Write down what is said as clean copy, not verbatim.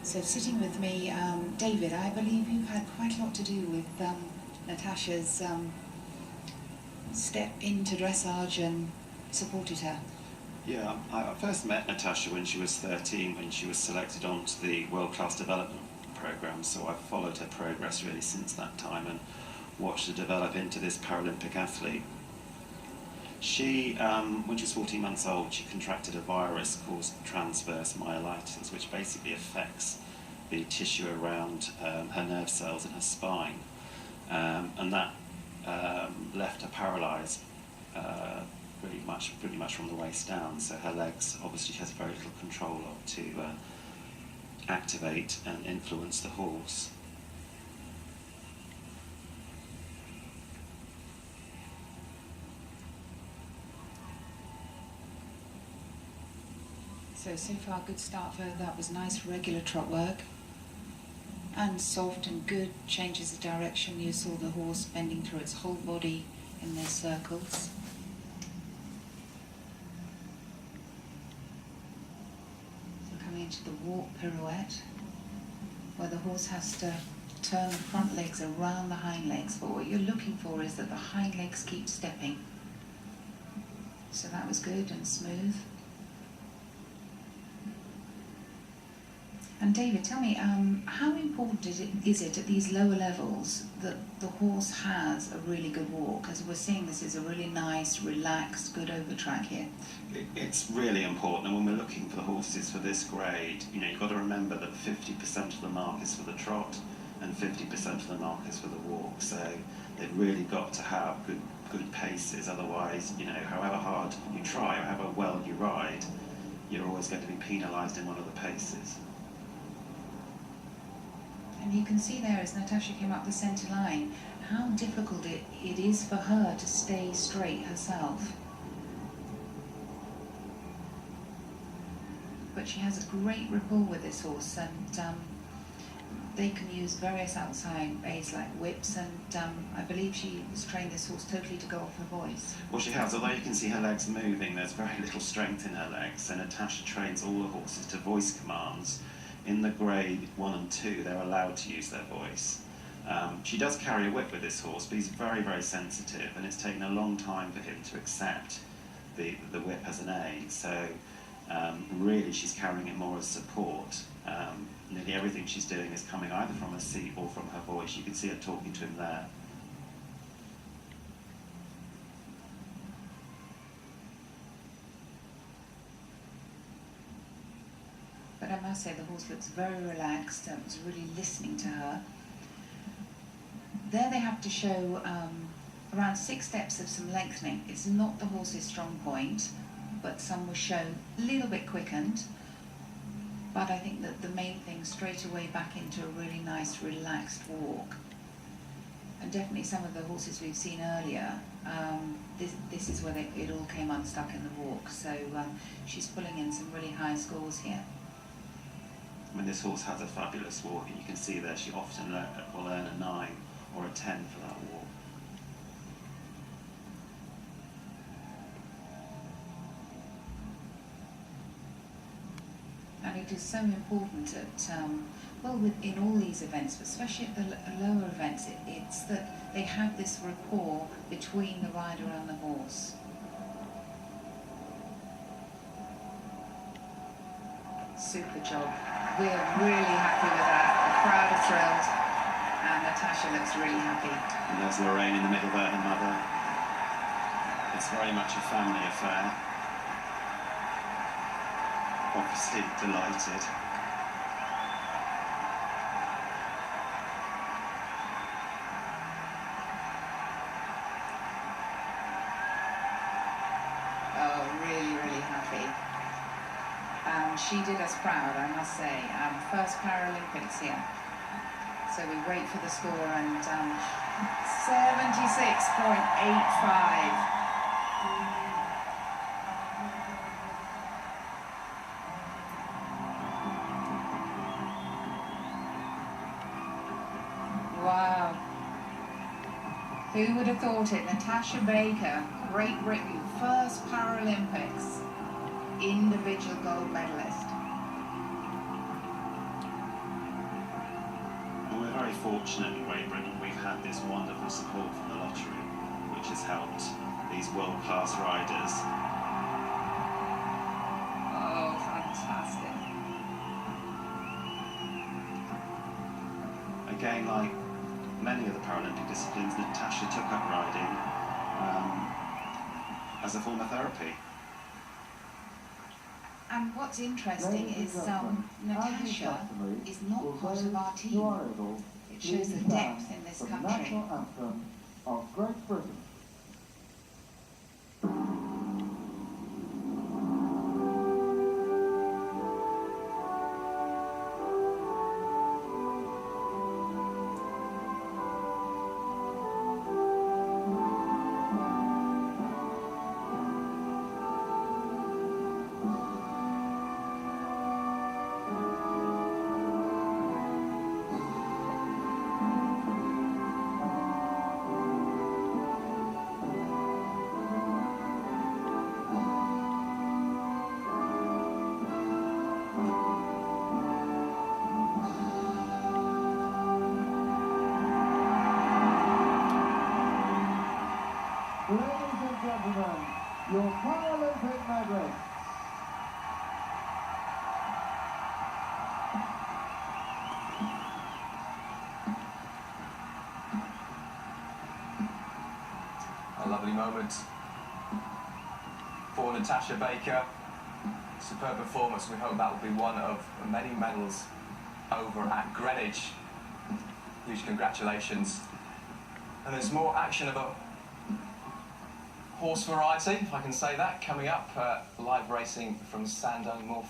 So sitting with me, David, I believe you've had quite a lot to do with Natasha's step into dressage and supported her. Yeah, I first met Natasha when she was 13, when she was selected onto the World Class Development Programme, so I've followed her progress really since that time and watched her develop into this Paralympic athlete. She, when she was 14 months old, she contracted a virus called transverse myelitis, which basically affects the tissue around her nerve cells in her spine, and that left her paralysed pretty much from the waist down. So her legs, obviously, she has very little control of to activate and influence the horse. So far, good start for her. That was nice, regular trot work. And soft and good, changes the direction. You saw the horse bending through its whole body in those circles. So coming into the walk pirouette, where the horse has to turn the front legs around the hind legs. But what you're looking for is that the hind legs keep stepping. So that was good and smooth. And David, tell me, how important is it at these lower levels that the horse has a really good walk? As we're seeing, this is a really nice, relaxed, good overtrack here. It's really important, and when we're looking for the horses for this grade, you know, you've got to remember that 50% of the mark is for the trot and 50% of the mark is for the walk. So they've really got to have good paces. Otherwise, you know, however hard you try, or however well you ride, you're always going to be penalised in one of the paces. And you can see there as Natasha came up the centre line, how difficult it is for her to stay straight herself. But she has a great rapport with this horse, and they can use various outside aids like whips, and I believe she has trained this horse totally to go off her voice. Well, she has. Although you can see her legs moving, there's very little strength in her legs, so Natasha trains all the horses to voice commands. In the grade 1 and 2, they're allowed to use their voice. She does carry a whip with this horse, but he's very, very sensitive, and it's taken a long time for him to accept the whip as an aid. So really, she's carrying it more as support. Nearly everything she's doing is coming either from her seat or from her voice. You can see her talking to him there. But I must say the horse looks very relaxed and was really listening to her. There they have to show around 6 steps of some lengthening. It's not the horse's strong point, but some will show a little bit quickened. But I think that the main thing, straight away back into a really nice relaxed walk. And definitely some of the horses we've seen earlier, this is where it all came unstuck in the walk. So she's pulling in some really high scores here. I mean, this horse has a fabulous walk, and you can see there she often will earn a 9 or a 10 for that walk. And it is so important at, in all these events, but especially at the lower events, it's that they have this rapport between the rider and the horse. Super job. We're really happy with that. The crowd are thrilled, and Natasha looks really happy. And there's Lorraine in the middle there, her mother. It's very much a family affair. Obviously delighted. Oh, really, really happy. She did us proud, I must say. First Paralympics here. So we wait for the score, and 76.85. Wow. Who would have thought it? Natasha Baker, Great Britain, first Paralympics individual gold medalist. very fortunate in Great Britain. We've had this wonderful support from the lottery, which has helped these world-class riders. Oh, fantastic. Again, like many of the Paralympic disciplines, Natasha took up riding as a form of therapy. And what's interesting is Natasha is not part of our team. It shows the depth in this country. National anthem of Great Britain. Ladies and gentlemen, your Paralympic medalists. A lovely moment for Natasha Baker. Superb performance. We hope that will be one of many medals over at Greenwich. Huge congratulations. And there's more action of a horse variety, if I can say that, coming up. Live racing from Sandown, more